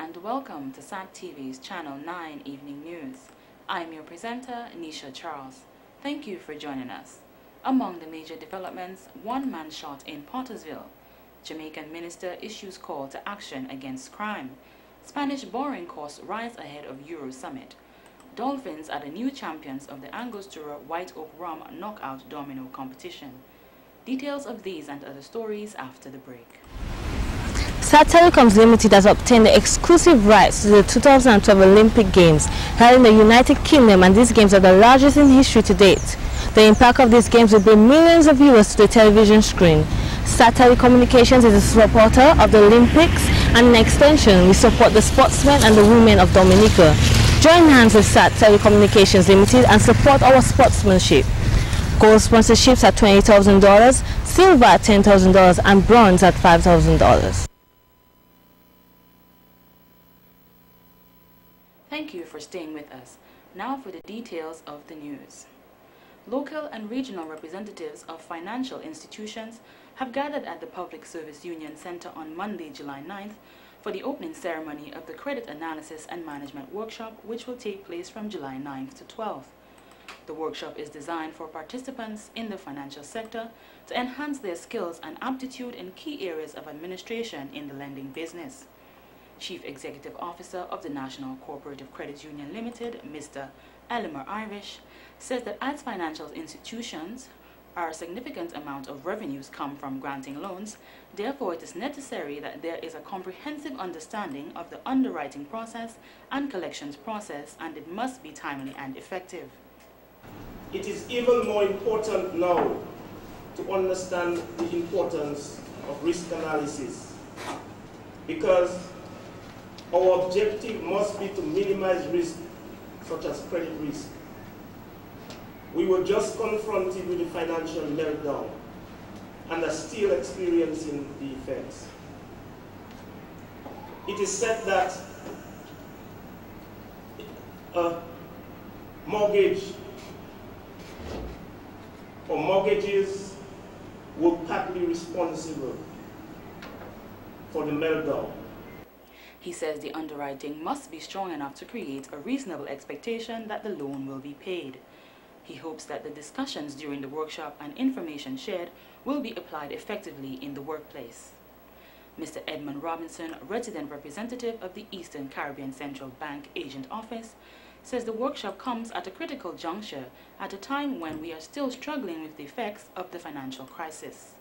and welcome to SAT TV's Channel 9 Evening News. I'm your presenter, Nisha Charles. Thank you for joining us. Among the major developments, one man shot in Pottersville. Jamaican minister issues call to action against crime. Spanish borrowing costs rise ahead of Euro Summit. Dolphins are the new champions of the Angostura White Oak Rum Knockout Domino competition. Details of these and other stories after the break. Telecommunications Ltd has obtained the exclusive rights to the 2012 Olympic Games held in the United Kingdom, and these games are the largest in history to date. The impact of these games will bring millions of viewers to the television screen. Telecommunications is a supporter of the Olympics, and in extension, we support the sportsmen and the women of Dominica. Join hands with Telecommunications Ltd and support our sportsmanship. Gold sponsorships at $20,000, silver at $10,000, and bronze at $5,000. Thank you for staying with us. Now for the details of the news. Local and regional representatives of financial institutions have gathered at the Public Service Union Center on Monday, July 9th for the opening ceremony of the Credit Analysis and Management Workshop, which will take place from July 9th to 12th. The workshop is designed for participants in the financial sector to enhance their skills and aptitude in key areas of administration in the lending business. Chief Executive Officer of the National Cooperative Credit Union Limited, Mr. Elmer Irish, says that as financial institutions, a significant amount of revenues come from granting loans. Therefore, it is necessary that there is a comprehensive understanding of the underwriting process and collections process, and it must be timely and effective. It is even more important now to understand the importance of risk analysis, because our objective must be to minimize risk, such as credit risk. We were just confronted with the financial meltdown and are still experiencing the effects. It is said that a mortgage or mortgages were partly responsible for the meltdown. He says the underwriting must be strong enough to create a reasonable expectation that the loan will be paid. He hopes that the discussions during the workshop and information shared will be applied effectively in the workplace. Mr. Edmund Robinson, resident representative of the Eastern Caribbean Central Bank Agent Office, says the workshop comes at a critical juncture at a time when we are still struggling with the effects of the financial crisis.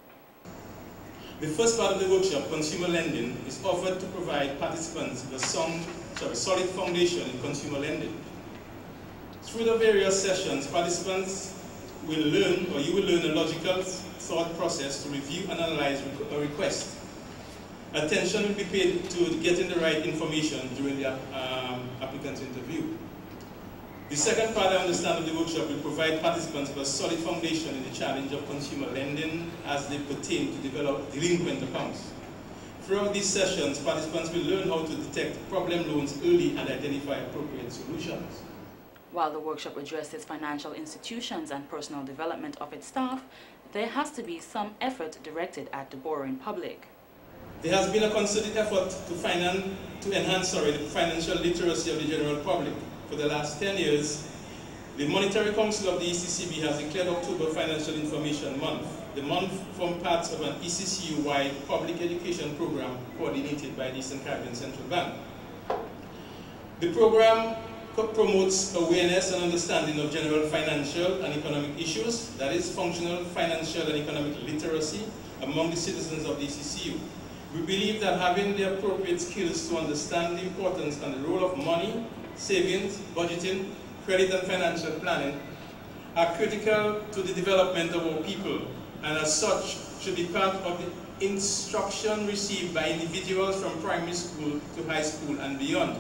The first part of the workshop, consumer lending, is offered to provide participants with a solid foundation in consumer lending. Through the various sessions, participants will learn, or you will learn, a logical thought process to review and analyze a request. Attention will be paid to getting the right information during the applicant's interview. The second part, I understand, of the workshop will provide participants with a solid foundation in the challenge of consumer lending as they pertain to develop delinquent accounts. Throughout these sessions, participants will learn how to detect problem loans early and identify appropriate solutions. While the workshop addresses financial institutions and personal development of its staff, there has to be some effort directed at the borrowing public. There has been a concerted effort to enhance the financial literacy of the general public. For the last 10 years, the Monetary Council of the ECCB has declared October Financial Information Month. The month forms part of an ECCU-wide public education program coordinated by the Eastern Caribbean Central Bank. The program promotes awareness and understanding of general financial and economic issues, that is, functional financial and economic literacy among the citizens of the ECCU. We believe that having the appropriate skills to understand the importance and the role of money, savings, budgeting, credit and financial planning are critical to the development of our people, and as such should be part of the instruction received by individuals from primary school to high school and beyond.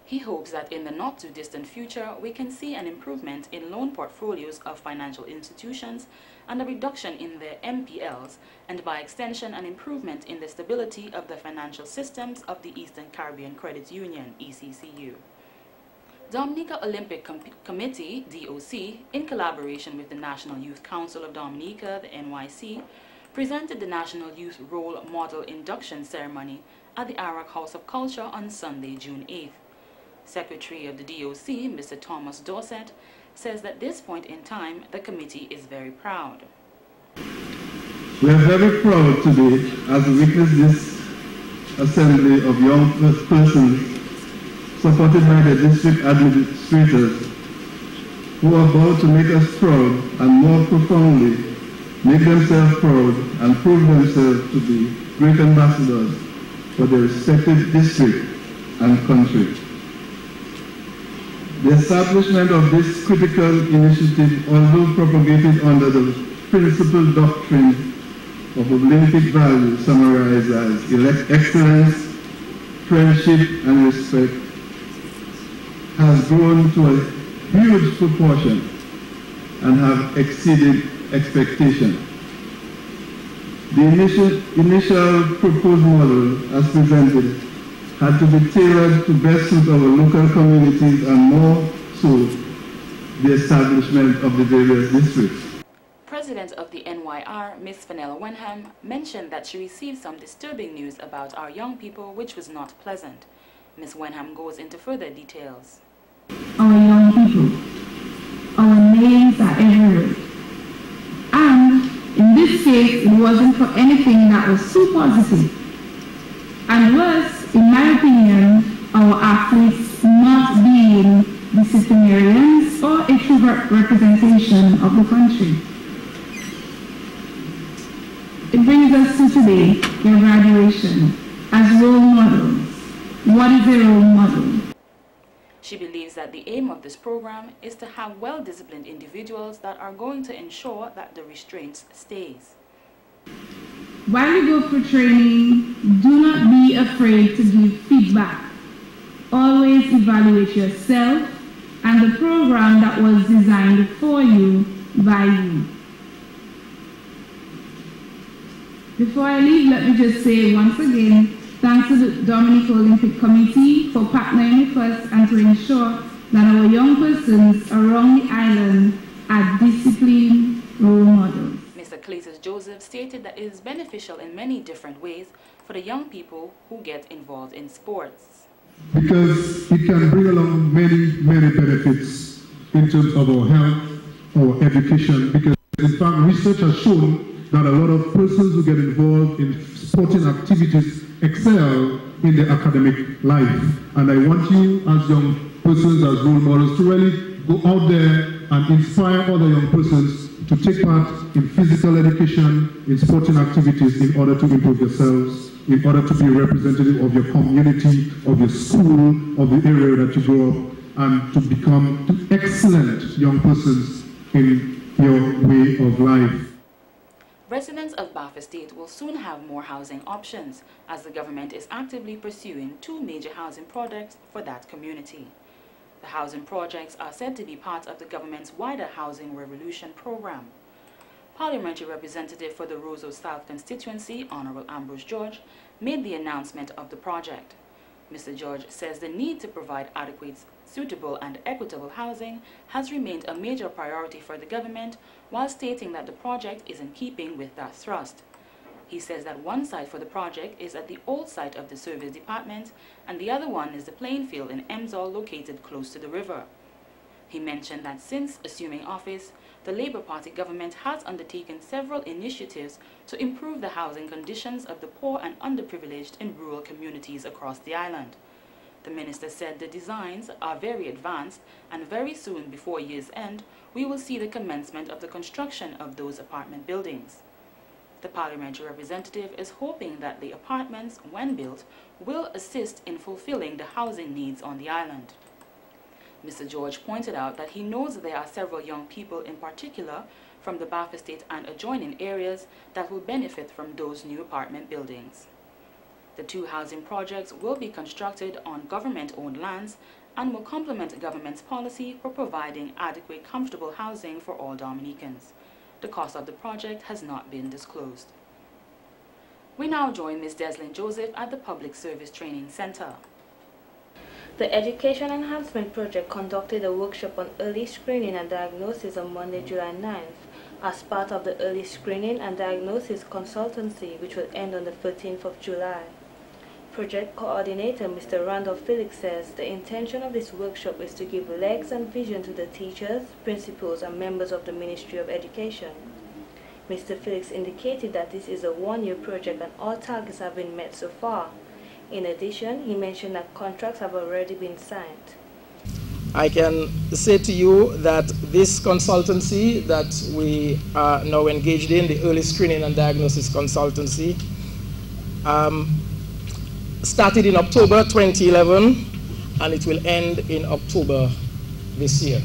He hopes that in the not-too-distant future, we can see an improvement in loan portfolios of financial institutions and a reduction in their MPLs, and by extension, an improvement in the stability of the financial systems of the Eastern Caribbean Credit Union, ECCU. Dominica Olympic Committee, DOC, in collaboration with the National Youth Council of Dominica, the NYC, presented the National Youth Role Model Induction Ceremony at the Arak House of Culture on Sunday, June 8th. Secretary of the DOC, Mr. Thomas Dorset, says that at this point in time, the committee is very proud. We are very proud today as we witness this assembly of young persons supported by the district administrators who are about to make us proud and more profoundly make themselves proud and prove themselves to be great ambassadors for their respective district and country. The establishment of this critical initiative, although propagated under the principal doctrine of Olympic values summarized as excellence, friendship, and respect, has grown to a huge proportion and have exceeded expectation. The initial proposed model, as presented, had to be tailored to best suit our local communities and more so the establishment of the various districts. President of the NYR, Ms. Fenella Wenham, mentioned that she received some disturbing news about our young people which was not pleasant. Ms. Wenham goes into further details. Our young people, our names are everywhere. And in this case, it wasn't for anything that was so positive. And worse, in my opinion, our athletes not being disciplinarians or a true representation of the country. It brings us to today, their graduation, as role models. What is a role model? She believes that the aim of this program is to have well-disciplined individuals that are going to ensure that the restraints stays. While you go for training, do not be afraid to give feedback. Always evaluate yourself and the program that was designed for you by you. Before I leave, let me just say once again, thanks to the Dominica Olympic Committee for partnering with us and to ensure that our young persons around the island are disciplined role models. Mr. Cletus Joseph stated that it is beneficial in many different ways for the young people who get involved in sports. Because it can bring along many benefits in terms of our health, our education, because in fact research has shown that a lot of persons who get involved in sporting activities excel in their academic life. And I want you as young persons, as role models, to really go out there and inspire other young persons to take part in physical education, in sporting activities in order to improve yourselves, in order to be a representative of your community, of your school, of the area that you grow up, and to become excellent young persons in your way of life. Residents of Bafa State will soon have more housing options as the government is actively pursuing 2 major housing projects for that community. The housing projects are said to be part of the government's wider Housing Revolution program. Parliamentary Representative for the Roseau South constituency, Honorable Ambrose George, made the announcement of the project. Mr. George says the need to provide adequate, suitable and equitable housing has remained a major priority for the government, while stating that the project is in keeping with that thrust. He says that one site for the project is at the old site of the service department and the other one is the playing field in Emsall located close to the river. He mentioned that since assuming office, the Labour Party government has undertaken several initiatives to improve the housing conditions of the poor and underprivileged in rural communities across the island. The minister said the designs are very advanced and very soon, before year's end, we will see the commencement of the construction of those apartment buildings. The parliamentary representative is hoping that the apartments, when built, will assist in fulfilling the housing needs on the island. Mr. George pointed out that he knows there are several young people in particular from the Bafa State and adjoining areas that will benefit from those new apartment buildings. The 2 housing projects will be constructed on government-owned lands and will complement the government's policy for providing adequate, comfortable housing for all Dominicans. The cost of the project has not been disclosed. We now join Ms. Deslyn Joseph at the Public Service Training Center. The Education Enhancement Project conducted a workshop on early screening and diagnosis on Monday, July 9th as part of the early screening and diagnosis consultancy, which will end on the 13th of July. Project Coordinator Mr. Randolph Felix says the intention of this workshop is to give legs and vision to the teachers, principals, and members of the Ministry of Education. Mr. Felix indicated that this is a one-year project and all targets have been met so far. In addition, he mentioned that contracts have already been signed. I can say to you that this consultancy that we are now engaged in, the early screening and diagnosis consultancy, started in October 2011 and it will end in October this year.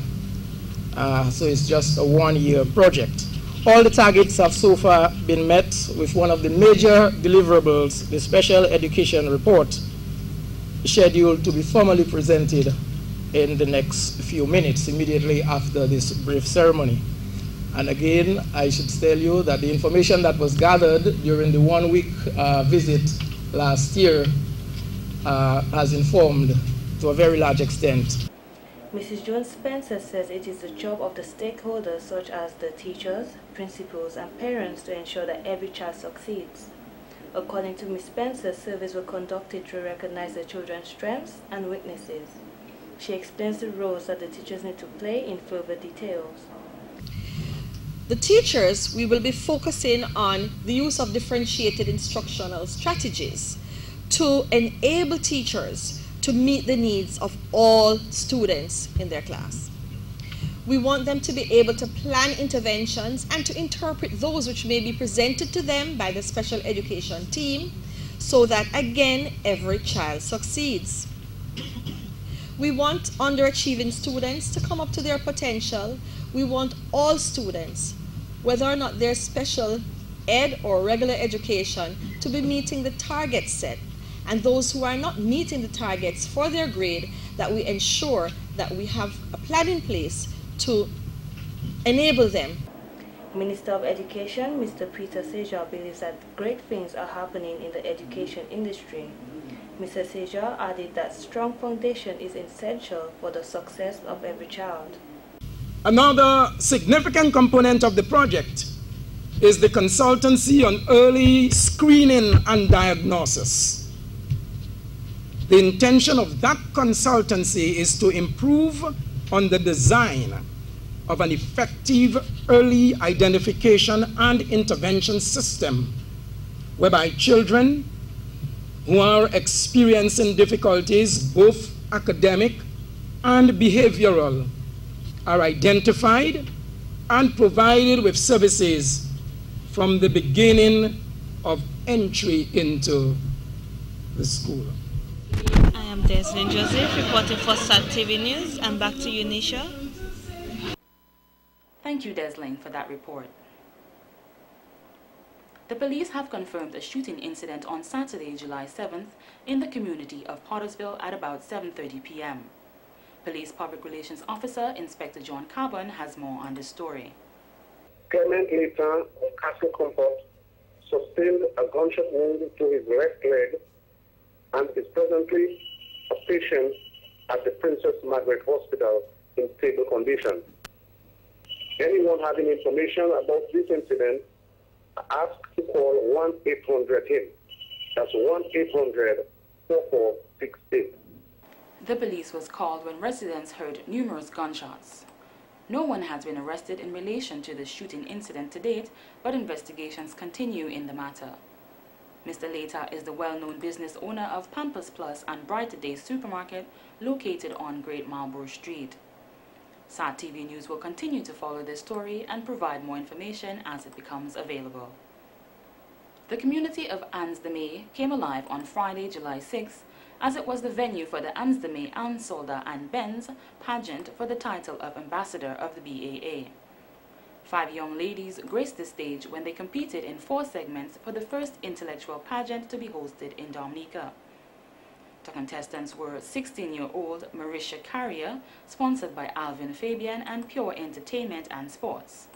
So it's just a one-year project. All the targets have so far been met, with one of the major deliverables, the special education report, scheduled to be formally presented in the next few minutes, immediately after this brief ceremony. And again, I should tell you that the information that was gathered during the one-week visit last year has informed to a very large extent. Mrs. Jones-Spencer says it is the job of the stakeholders such as the teachers, principals, and parents to ensure that every child succeeds. According to Ms. Spencer, surveys were conducted to recognize the children's strengths and weaknesses. She explains the roles that the teachers need to play in further details. The teachers, we will be focusing on the use of differentiated instructional strategies to enable teachers to meet the needs of all students in their class. We want them to be able to plan interventions and to interpret those which may be presented to them by the special education team so that, again, every child succeeds. We want underachieving students to come up to their potential. We want all students, whether or not they're special ed or regular education, to be meeting the target set. And those who are not meeting the targets for their grade, that we ensure that we have a plan in place to enable them. Minister of Education, Mr. Peter Seja, believes that great things are happening in the education industry. Mr. Seja added that strong foundation is essential for the success of every child. Another significant component of the project is the consultancy on early screening and diagnosis. The intention of that consultancy is to improve on the design of an effective early identification and intervention system whereby children who are experiencing difficulties, both academic and behavioral, are identified and provided with services from the beginning of entry into the school. I am Deslin Joseph, reporting for SAT TV News, and back to you, Nisha. Thank you, Deslin, for that report. The police have confirmed a shooting incident on Saturday, July 7th, in the community of Pottersville at about 7:30 p.m. Police Public Relations Officer Inspector John Carbon has more on this story. Clement Leighton of Castle Comfort sustained a gunshot wound to his left leg and is presently a patient at the Princess Margaret Hospital in stable condition. Anyone having information about this incident, ask to call 1-800-HIM. That's 1-800-4468. The police was called when residents heard numerous gunshots. No one has been arrested in relation to the shooting incident to date, but investigations continue in the matter. Mr. Leta is the well-known business owner of Pampers Plus and Brighter Days supermarket located on Great Marlborough Street. SAT TV News will continue to follow this story and provide more information as it becomes available. The community of Ans-de-May came alive on Friday, July 6th, as it was the venue for the Ans-de-May Ansolda and Benz pageant for the title of Ambassador of the BAA. 5 young ladies graced the stage when they competed in 4 segments for the first intellectual pageant to be hosted in Dominica. The contestants were 16-year-old Marisha Carrier, sponsored by Alvin Fabian and Pure Entertainment and Sports;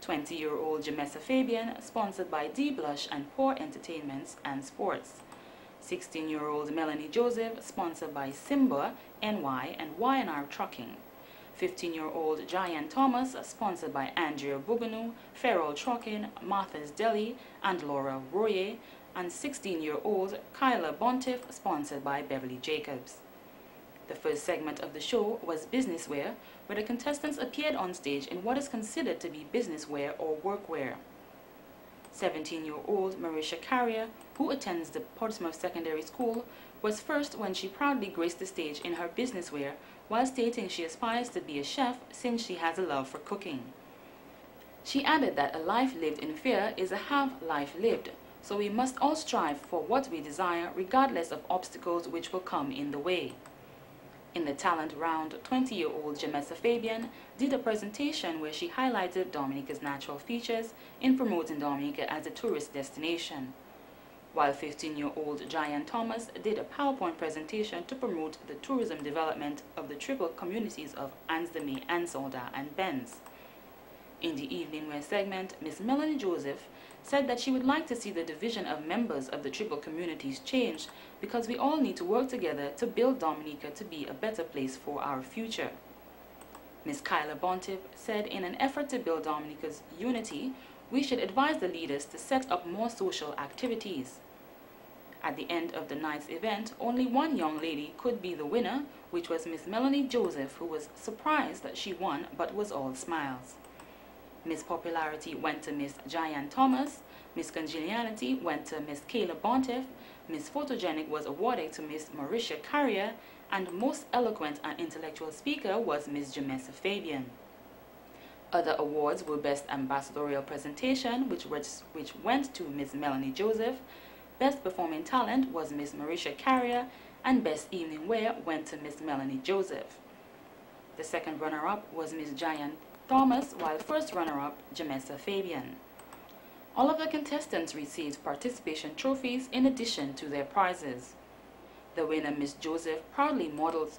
20-year-old Jamessa Fabian, sponsored by D-Blush and Pure Entertainment and Sports; 16-year-old Melanie Joseph, sponsored by Simba, NY, and Y&R Trucking; 15-year-old Giant Thomas, sponsored by Andrea Buganu, Ferrell Trucking, Martha's Deli, and Laura Royer, and 16-year-old Kyla Bontiff, sponsored by Beverly Jacobs. The first segment of the show was Business Wear, where the contestants appeared on stage in what is considered to be business wear or workwear. 17-year-old Marisha Carrier, who attends the Portsmouth Secondary School, was first when she proudly graced the stage in her business wear while stating she aspires to be a chef since she has a love for cooking. She added that a life lived in fear is a half-life lived, so we must all strive for what we desire regardless of obstacles which will come in the way. In the talent round, 20-year-old Jamessa Fabian did a presentation where she highlighted Dominica's natural features in promoting Dominica as a tourist destination, while 15-year-old Giant Thomas did a PowerPoint presentation to promote the tourism development of the triple communities of Ansdame, Ansolda, and Benz. In the evening wear segment, Miss Melanie Joseph said that she would like to see the division of members of the triple communities changed because we all need to work together to build Dominica to be a better place for our future. Miss Kyla Bontiff said in an effort to build Dominica's unity, we should advise the leaders to set up more social activities. At the end of the night's event, only one young lady could be the winner, which was Miss Melanie Joseph, who was surprised that she won but was all smiles. Miss Popularity went to Miss Giant Thomas, Miss Congeniality went to Miss Kayla Bontiff, Miss Photogenic was awarded to Miss Marisha Carrier, and Most Eloquent and Intellectual Speaker was Miss Jamessa Fabian. Other awards were Best Ambassadorial Presentation, which went to Miss Melanie Joseph, Best Performing Talent was Miss Marisha Carrier, and Best Evening Wear went to Miss Melanie Joseph. The second runner-up was Miss Giant Thomas, while first runner-up, Jamessa Fabian. All of the contestants received participation trophies in addition to their prizes. The winner, Miss Joseph, proudly modeled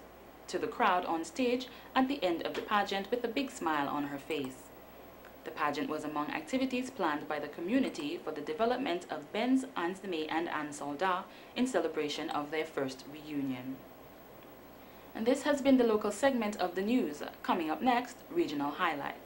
to the crowd on stage at the end of the pageant with a big smile on her face. The pageant was among activities planned by the community for the development of Benz, Ansdame, and Ansolda in celebration of their first reunion. And this has been the local segment of the news. Coming up next, regional highlights.